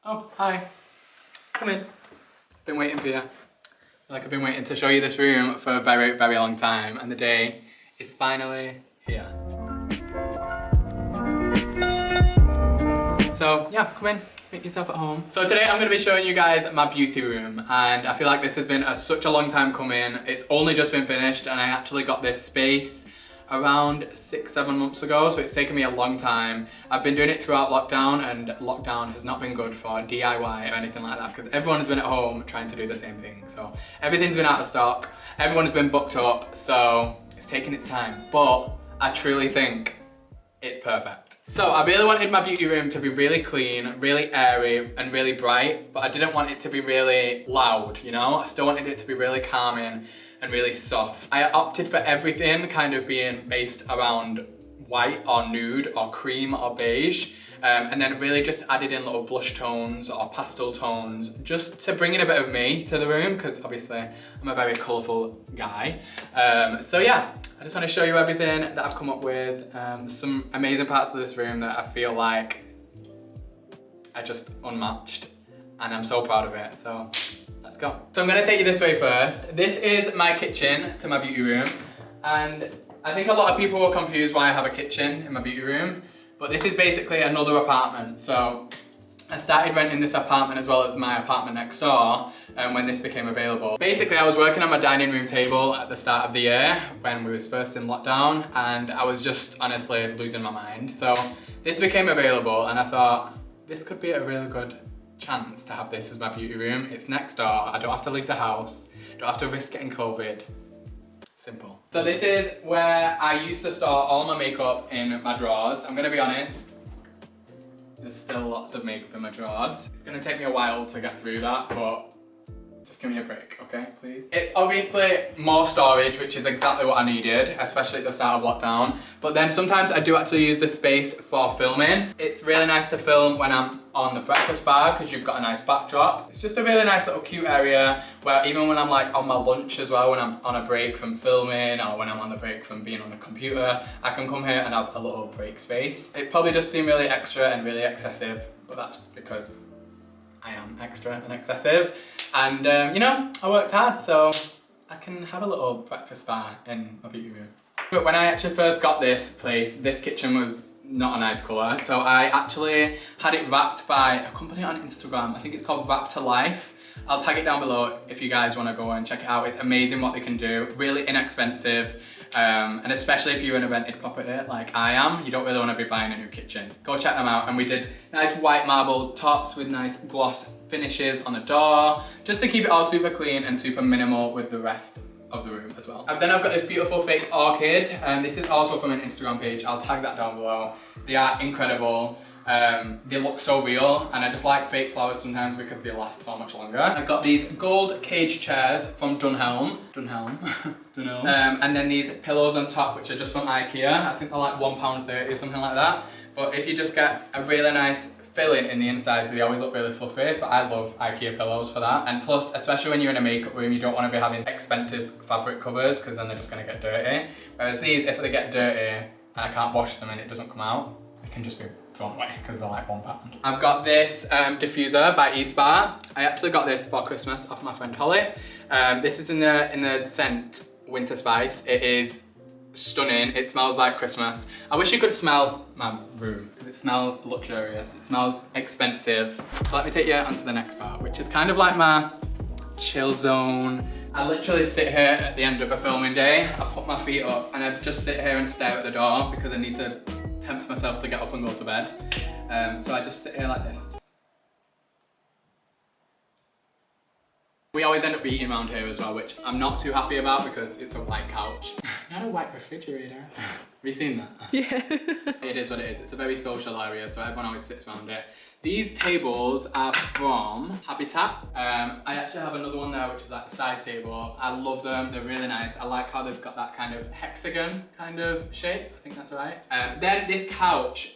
Oh, hi. Come in. Been waiting for you. I've been waiting to show you this room for a very, very long time, and the day is finally here. So yeah, come in, make yourself at home. So today I'm going to be showing you guys my beauty room, and I feel like this has been such a long time coming. It's only just been finished, and I actually got this space around 6-7 months ago, so it's taken me a long time. I've been doing it throughout lockdown, and lockdown has not been good for DIY or anything like that because everyone has been at home trying to do the same thing. So everything's been out of stock, everyone's been booked up, so it's taken its time, but I truly think it's perfect. So I really wanted my beauty room to be really clean, really airy and really bright, but I didn't want it to be really loud, you know? I still wanted it to be really calming and really soft. I opted for everything kind of being based around white or nude or cream or beige, and then really just added in little blush tones or pastel tones just to bring in a bit of me to the room, because obviously I'm a very colourful guy. So yeah, I just want to show you everything that I've come up with. Some amazing parts of this room that I feel like are just unmatched, and I'm so proud of it. So let's go. So I'm gonna take you this way first. This is my kitchen to my beauty room, and I think a lot of people were confused why I have a kitchen in my beauty room, but this is basically another apartment. So I started renting this apartment as well as my apartment next door when this became available. Basically, I was working on my dining room table at the start of the year when we was first in lockdown, and I was just honestly losing my mind. So this became available, and I thought this could be a really good chance to have this as my beauty room. It's next door, I don't have to leave the house, don't have to risk getting COVID. Simple. So this is where I used to store all my makeup in my drawers. I'm gonna be honest, there's still lots of makeup in my drawers. It's gonna take me a while to get through that, but just give me a break, okay, please? It's obviously more storage, which is exactly what I needed, especially at the start of lockdown. But then sometimes I do actually use this space for filming. It's really nice to film when I'm on the breakfast bar because you've got a nice backdrop. It's just a really nice little cute area where even when I'm like on my lunch as well, when I'm on a break from filming or when I'm on the break from being on the computer, I can come here and have a little break space. It probably does seem really extra and really excessive, but that's because I am extra and excessive. And you know, I worked hard, so I can have a little breakfast bar in my beauty room. But when I actually first got this place, this kitchen was not a nice colour, so I actually had it wrapped by a company on Instagram. I think it's called Wrap to Life. I'll tag it down below if you guys want to go and check it out. It's amazing what they can do, really inexpensive, and especially if you're in a rented property like I am, you don't really want to be buying a new kitchen. Go check them out. And we did nice white marble tops with nice gloss finishes on the door, just to keep it all super clean and super minimal with the rest of the room as well. And then I've got this beautiful fake orchid, and this is also from an Instagram page. I'll tag that down below. They are incredible. They look so real, and I just like fake flowers sometimes because they last so much longer. I've got these gold cage chairs from Dunhelm. And then these pillows on top, which are just from IKEA. I think they're like £1.30 or something like that. But if you just get a really nice filling in the insides, they always look really fluffy, so I love IKEA pillows for that. And plus, especially when you're in a makeup room, you don't want to be having expensive fabric covers because then they're just going to get dirty. Whereas these, if they get dirty and I can't wash them and it doesn't come out, they can just be thrown away because they're like £1. I've got this diffuser by eSpa. I actually got this for Christmas off my friend Holly. This is in the scent Winter Spice. It is stunning. It smells like Christmas. I wish you could smell my room because it smells luxurious. It smells expensive. So let me take you onto the next part, which is kind of like my chill zone. I literally sit here at the end of a filming day. I put my feet up and I just sit here and stare at the door because I need to tempt myself to get up and go to bed. So I just sit here like this. We always end up eating around here as well, which I'm not too happy about because it's a white couch. Not a white refrigerator. Have you seen that? Yeah. It is what it is. It's a very social area, so everyone always sits around it. These tables are from Habitat. I actually have another one there, which is like the side table. I love them, they're really nice. I like how they've got that kind of hexagon kind of shape. I think that's right. Then this couch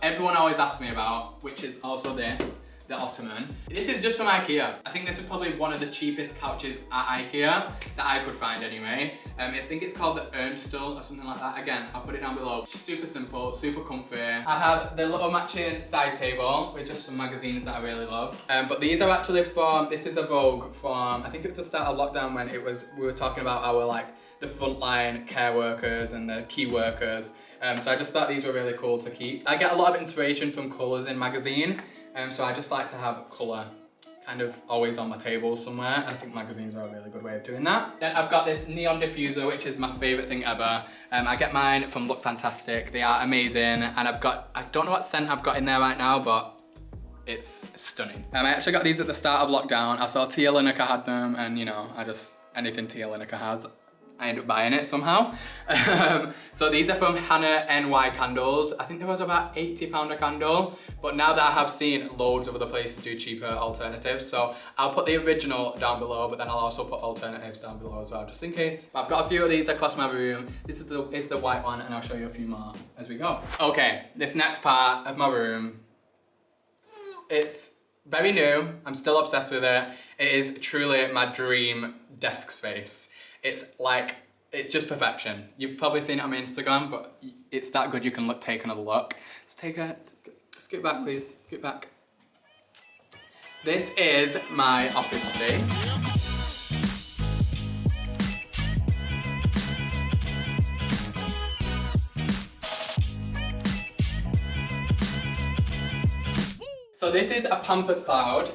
everyone always asks me about, which is also this. the ottoman. This is just from IKEA. I think this is probably one of the cheapest couches at IKEA that I could find anyway. I think it's called the Ernststuhl or something like that. Again, I'll put it down below. Super simple, super comfy. I have the little matching side table with just some magazines that I really love. But these are actually from, this is a Vogue from, I think it was the start of lockdown when we were talking about our like the frontline care workers and the key workers. So I just thought these were really cool to keep. I get a lot of inspiration from colours in magazine. So I just like to have colour kind of always on my table somewhere, and I think magazines are a really good way of doing that. Then I've got this neon diffuser, which is my favourite thing ever. I get mine from Look Fantastic. They are amazing, and I don't know what scent I've got in there right now, but it's stunning. I actually got these at the start of lockdown. I saw Tia Lineker had them, and you know, anything Tia Lineker has, I end up buying it somehow. So these are from Hannah NY Candles. I think there was about £80 a candle, but now that I have seen loads of other places do cheaper alternatives, so I'll put the original down below, but then I'll also put alternatives down below as well, just in case. But I've got a few of these across my room. This is the white one, and I'll show you a few more as we go. Okay, this next part of my room, it's very new. I'm still obsessed with it. It is truly my dream desk space. It's like, it's just perfection. You've probably seen it on my Instagram, but it's that good you can take another look. So scoot back please, scoot back. This is my office space. So this is a PAMPAS cloud.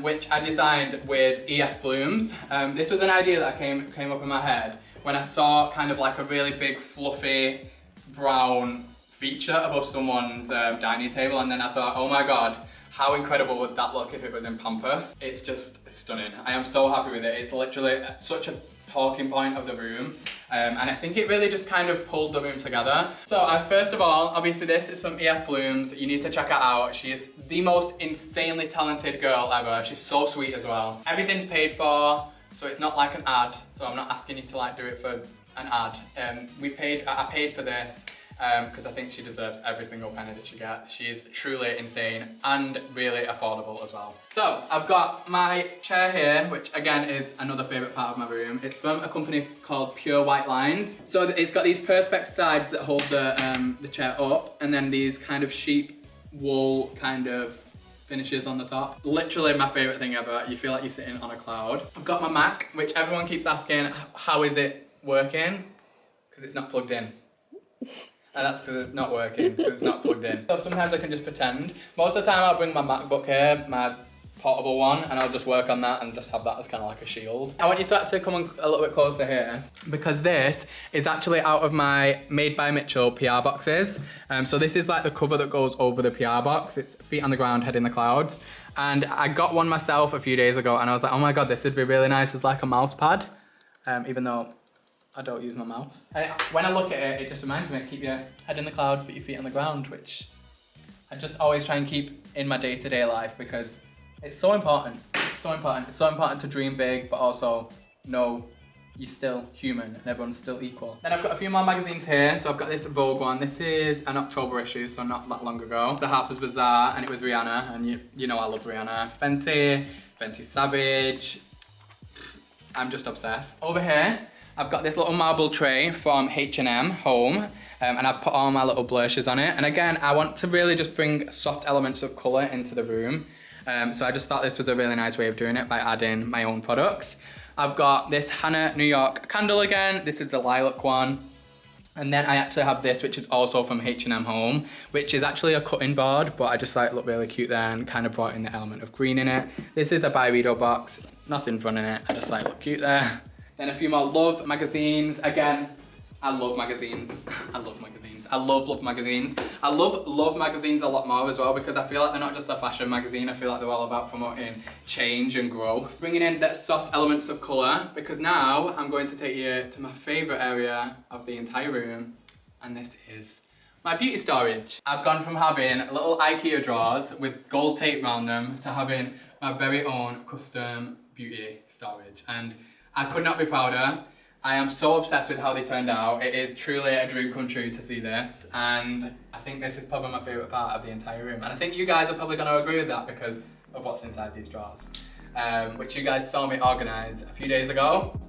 Which I designed with EF blooms. This was an idea that came up in my head when I saw kind of like a really big fluffy brown feature above someone's dining table, and then I thought, oh my god, how incredible would that look if it was in PAMPAS? It's just stunning. I am so happy with it. It's literally such a talking point of the room, and I think it really just kind of pulled the room together. So first of all, obviously this is from EF Blooms. You need to check her out. She is the most insanely talented girl ever. She's so sweet as well. Everything's paid for, so it's not like an ad, so I'm not asking you to like do it for an ad. I paid for this because I think she deserves every single penny that she gets. She is truly insane and really affordable as well. So I've got my chair here, which again is another favourite part of my room. It's from a company called Pure White Lines. So it's got these perspex sides that hold the chair up, and then these kind of sheep wool kind of finishes on the top. Literally my favourite thing ever. You feel like you're sitting on a cloud. I've got my Mac, which everyone keeps asking, how is it working? Because it's not plugged in. And that's because it's not working, because it's not plugged in. So sometimes I can just pretend. Most of the time I'll bring my MacBook here, my portable one, and I'll just work on that and just have that as kind of like a shield. I want you to actually come a little bit closer here, because this is actually out of my Made by Mitchell PR boxes. So this is like the cover that goes over the PR box. It's feet on the ground, head in the clouds. And I got one myself a few days ago, and I was like, oh my god, this would be really nice as like a mouse pad, even though I don't use my mouse. And when I look at it, it just reminds me, keep your head in the clouds, put your feet on the ground, which I just always try and keep in my day-to-day life, because it's so important. It's so important. It's so important to dream big, but also know you're still human and everyone's still equal. Then I've got a few more magazines here. So I've got this Vogue one. This is an October issue, so not that long ago. The Harper's Bazaar, and it was Rihanna, and you know I love Rihanna. Fenty Savage. I'm just obsessed. Over here, I've got this little marble tray from H&M Home, and I've put all my little blushes on it. And again, I want to really just bring soft elements of colour into the room. So I just thought this was a really nice way of doing it by adding my own products. I've got this Hannah New York candle again. This is the lilac one. And then I actually have this, which is also from H&M Home, which is actually a cutting board, but I just thought it looked really cute there and kind of brought in the element of green in it. This is a Byredo box, nothing fun in it. I just thought it looked cute there. Then a few more Love magazines. Again, I love magazines. I love magazines. I love magazines. I love magazines a lot more as well, because I feel like they're not just a fashion magazine. I feel like they're all about promoting change and growth. Bringing in that soft elements of colour, because now I'm going to take you to my favourite area of the entire room, and this is my beauty storage. I've gone from having little IKEA drawers with gold tape around them to having my very own custom beauty storage, and I could not be prouder. I am so obsessed with how they turned out. It is truly a dream come true to see this, and I think this is probably my favourite part of the entire room. And I think you guys are probably going to agree with that because of what's inside these drawers, which you guys saw me organise a few days ago.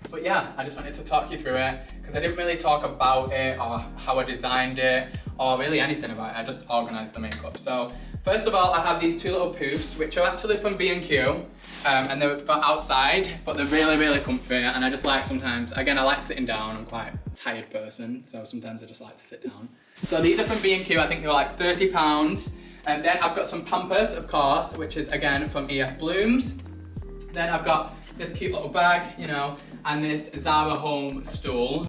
But yeah, I just wanted to talk you through it because I didn't really talk about it or how I designed it or really anything about it. I just organised the makeup. So first of all, I have these two little poofs, which are actually from B&Q, and they're for outside, but they're really, really comfy. And I just like sometimes, again, I like sitting down. I'm quite a tired person, so sometimes I just like to sit down. So these are from B&Q. I think they were like £30. And then I've got some PAMPAS, of course, which is again from EF Blooms. Then I've got this cute little bag, you know, and this Zara Home stool.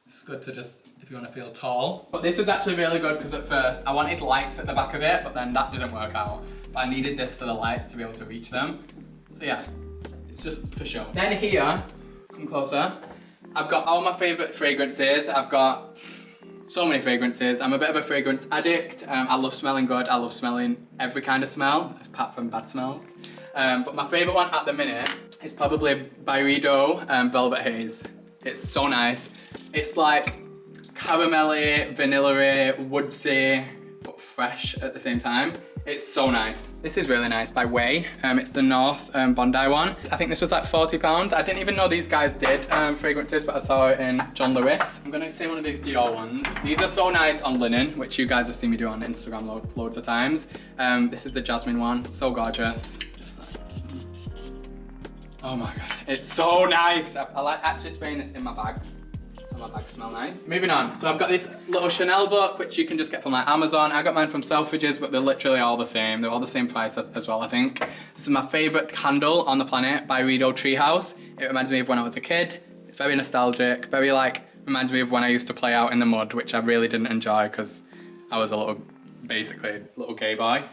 It's good to just, if you want to feel tall. But this was actually really good because at first I wanted lights at the back of it, but then that didn't work out. But I needed this for the lights to be able to reach them. So yeah, it's just for show. Then here, come closer, I've got all my favourite fragrances. I've got so many fragrances. I'm a bit of a fragrance addict. I love smelling good. I love smelling every kind of smell, apart from bad smells. But my favourite one at the minute is probably Byredo Velvet Haze. It's so nice. It's like caramelly, vanilla-y, woodsy, but fresh at the same time. It's so nice. This is really nice by Way. It's the North Bondi one. I think this was like £40. I didn't even know these guys did fragrances, but I saw it in John Lewis. I'm gonna say one of these Dior ones. These are so nice on linen, which you guys have seen me do on Instagram loads of times. This is the Jasmine one, so gorgeous. Oh my God, it's so nice. I like actually spraying this in my bags, so my bags smell nice. Moving on, so I've got this little Chanel book, which you can just get from like Amazon. I got mine from Selfridges, but they're literally all the same. They're all the same price as well, I think. This is my favorite candle on the planet, Byredo Treehouse. It reminds me of when I was a kid. It's very nostalgic, very like, reminds me of when I used to play out in the mud, which I really didn't enjoy because I was basically a little gay boy.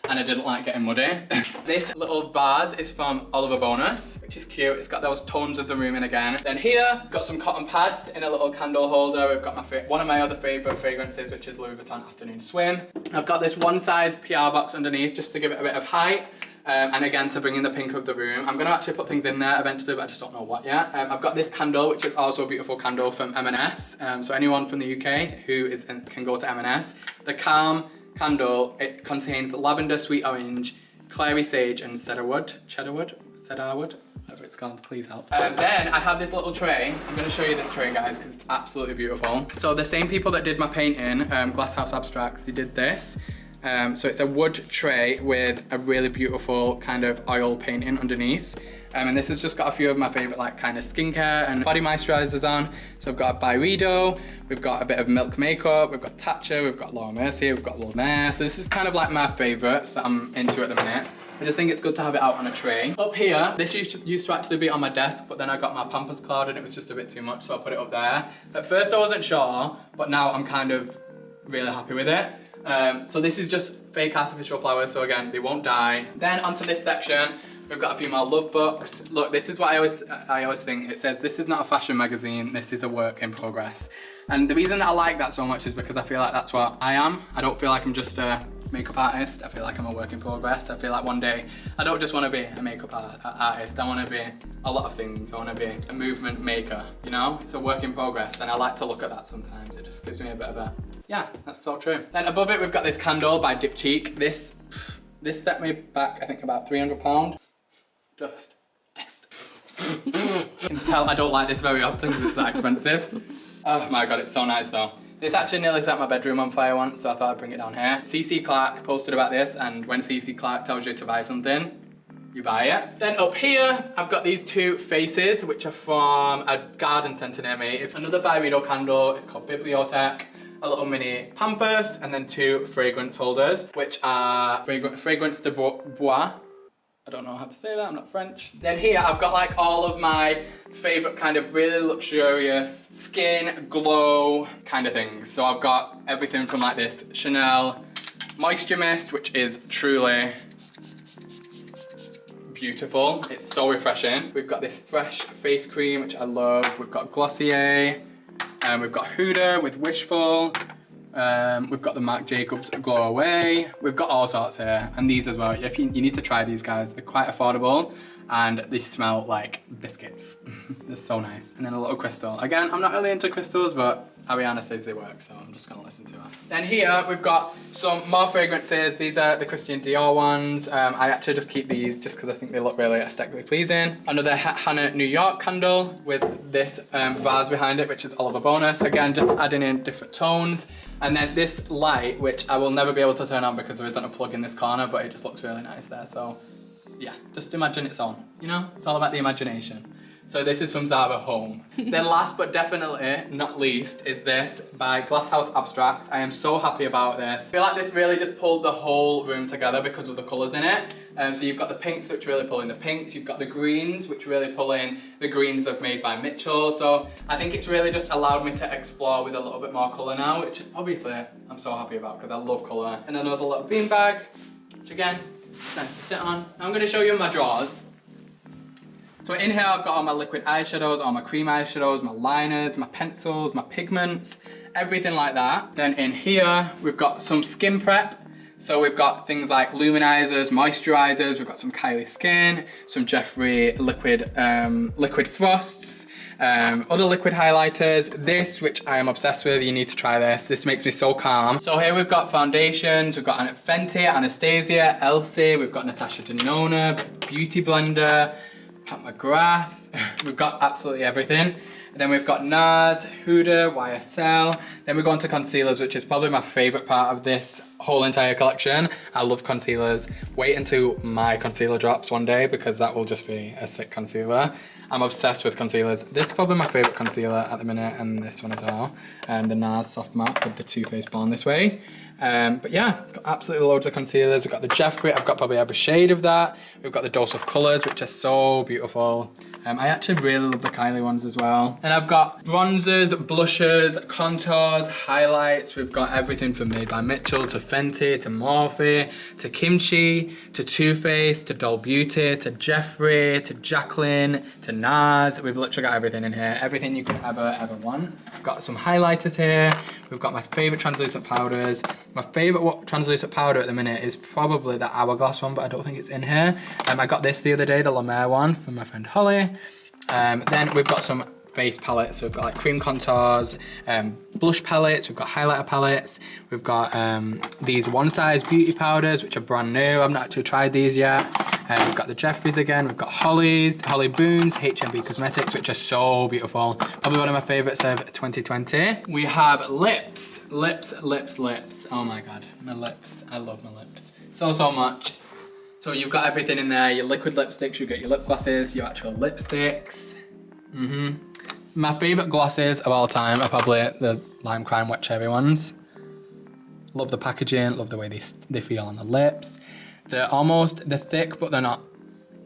And I didn't like getting muddy. This little vase is from Oliver Bonus, which is cute. It's got those tones of the room in again. Then here, got some cotton pads in a little candle holder. We've got one of my other favourite fragrances, which is Louis Vuitton Afternoon Swim. I've got this one size PR box underneath just to give it a bit of height. And again, to bring in the pink of the room. I'm gonna actually put things in there eventually, but I just don't know what yet. I've got this candle, which is also a beautiful candle from M&S. So anyone from the UK who can go to M&S. The Calm candle, it contains lavender, sweet orange, clary sage, and cedarwood, whatever it's called, please help. Then I have this little tray. I'm gonna show you this tray, guys, because it's absolutely beautiful. So the same people that did my painting, Glasshouse Abstracts, they did this. So it's a wood tray with a really beautiful kind of oil painting underneath. And this has just got a few of my favorite like kind of skincare and body moisturizers on. So I've got Byredo, we've got a bit of Milk Makeup, we've got Tatcha, we've got Laura Mercier, we've got La Mer. So this is kind of like my favorites that I'm into at the minute. I just think it's good to have it out on a tray. Up here, this used to actually be on my desk, but then I got my Pampers cloud and it was just a bit too much, so I put it up there. At first I wasn't sure, but now I'm kind of really happy with it. So this is just fake artificial flowers, so again, they won't die. Then onto this section, we've got a few more love books. Look, this is what I always think. It says, this is not a fashion magazine, this is a work in progress. And the reason that I like that so much is because I feel like that's what I am. I don't feel like I'm just a makeup artist. I feel like I'm a work in progress. I feel like one day, I don't just want to be a makeup artist. I want to be a lot of things. I want to be a movement maker, you know? It's a work in progress, and I like to look at that sometimes. It just gives me a bit of a, yeah, that's so true. Then above it, we've got this candle by Dip Cheek. This set me back, I think, about £300. Just. You can tell I don't like this very often because it's that expensive. Oh my God, it's so nice though. This actually nearly set my bedroom on fire once, so I thought I'd bring it down here. CC Clark posted about this, and when CC Clark tells you to buy something, you buy it. Then up here, I've got these two faces, which are from a garden centre near me. It's another Byredo candle, it's called Bibliotech. A little mini Pampers, and then two fragrance holders, which are Fragrance de Bois. I don't know how to say that, I'm not French. Then here I've got like all of my favorite kind of really luxurious skin glow kind of things. So I've got everything from like this Chanel Moisture Mist, which is truly beautiful. It's so refreshing. We've got this fresh face cream, which I love. We've got Glossier, we've got Huda with Wishful. We've got the Marc Jacobs Glow Away. We've got all sorts here, and these as well. You need to try these, guys. They're quite affordable. and they smell like biscuits. They're so nice. And then a little crystal. Again, I'm not really into crystals, but Ariana says they work, so I'm just gonna listen to her. Then here we've got some more fragrances. These are the Christian Dior ones. I actually just keep these just because I think they look really aesthetically pleasing. Another Hannah New York candle with this vase behind it, which is Oliver Bonus. Again, just adding in different tones. And then this light, which I will never be able to turn on because there isn't a plug in this corner, but it just looks really nice there. So yeah, just imagine it's on, you know? It's all about the imagination. So this is from Zara Home. Then last but definitely not least is this by Glasshouse Abstracts. I am so happy about this. I feel like this really just pulled the whole room together because of the colours in it. So you've got the pinks which really pull in the pinks, you've got the greens which really pull in the greens of Made by Mmmmitchell. So I think it's really just allowed me to explore with a little bit more colour now, which obviously I'm so happy about because I love colour. And another little bean bag, which again, it's nice to sit on. I'm going to show you my drawers. So in here I've got all my liquid eyeshadows, all my cream eyeshadows, my liners, my pencils, my pigments, everything like that. Then in here we've got some skin prep. So we've got things like luminizers, moisturizers, we've got some Kylie Skin, some Jeffree liquid frosts, other liquid highlighters. This, which I am obsessed with, you need to try this. This makes me so calm. So here we've got foundations, we've got Fenty, Anastasia, Elsie, we've got Natasha Denona, Beauty Blender, Pat McGrath, we've got absolutely everything. And then we've got NARS, Huda, YSL. Then we go on to concealers, which is probably my favorite part of this whole entire collection. I love concealers. Wait until my concealer drops one day because that will just be a sick concealer. I'm obsessed with concealers. This is probably my favorite concealer at the minute, and this one as well. The NARS Soft Matte with the Too Faced Born This Way. But yeah, got absolutely loads of concealers. We've got the Jeffree, I've got probably every shade of that. We've got the Dose of Colours, which are so beautiful. I actually really love the Kylie ones as well. And I've got bronzers, blushes, contours, highlights. We've got everything from Made by Mmmmitchell to Fenty, to Morphe, to Kimchi, to Too Faced, to Doll Beauty, to Jeffree, to Jacqueline, to NARS. We've literally got everything in here. Everything you could ever want. We've got some highlighters here. We've got my favourite translucent powders. My favourite translucent powder at the minute is probably the Hourglass one, but I don't think it's in here. I got this the other day, the La Mer one from my friend Holly. Then we've got some face palettes. So we've got like cream contours, blush palettes, we've got highlighter palettes, we've got these one size beauty powders, which are brand new. I've not actually tried these yet. We've got the Jeffrees again, we've got Holly Boons, HMB Cosmetics, which are so beautiful. Probably one of my favorites of 2020. We have lips. Oh my God, my lips. I love my lips so much. So you've got everything in there, your liquid lipsticks, you've got your lip glosses, your actual lipsticks. My favourite glosses of all time are probably the Lime Crime Wet Cherry ones. Love the packaging, love the way they feel on the lips. They're thick, but they're not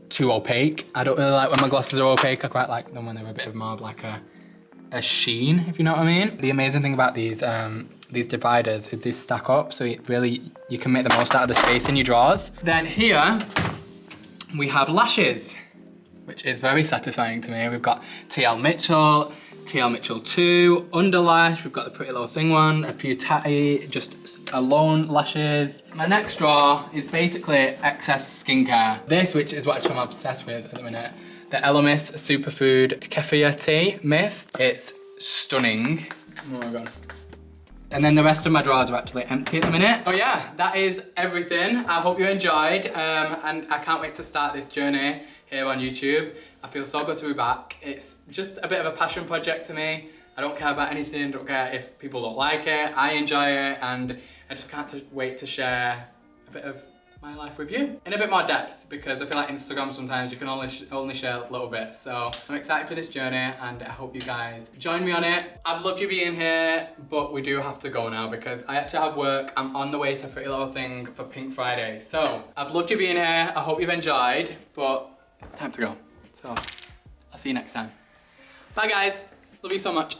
too opaque. I don't really like when my glosses are opaque. I quite like them when they're a bit more of like a sheen, if you know what I mean. The amazing thing about these dividers is they stack up, so you can make the most out of the space in your drawers. Then here, we have lashes, which is very satisfying to me. We've got TL Mitchell, TL Mitchell 2, Underlash, we've got the Pretty Little Thing one, a few tatty, just alone lashes. My next drawer is basically excess skincare. This, which is what I'm obsessed with at the minute, the Elemis Superfood Kefir Tea Mist. It's stunning. Oh my God. And then the rest of my drawers are actually empty at the minute. Oh yeah, that is everything. I hope you enjoyed, and I can't wait to start this journey here on YouTube. I feel so good to be back. It's just a bit of a passion project to me. I don't care about anything, don't care if people don't like it. I enjoy it, and I just can't wait to share a bit of my life with you in a bit more depth, because I feel like Instagram sometimes you can only share a little bit. So I'm excited for this journey, and I hope you guys join me on it. I've loved you being here, but we do have to go now because I actually have work. I'm on the way to Pretty Little Thing for Pink Friday. So I've loved you being here. I hope you've enjoyed, but it's time to go. So I'll see you next time. Bye guys, love you so much.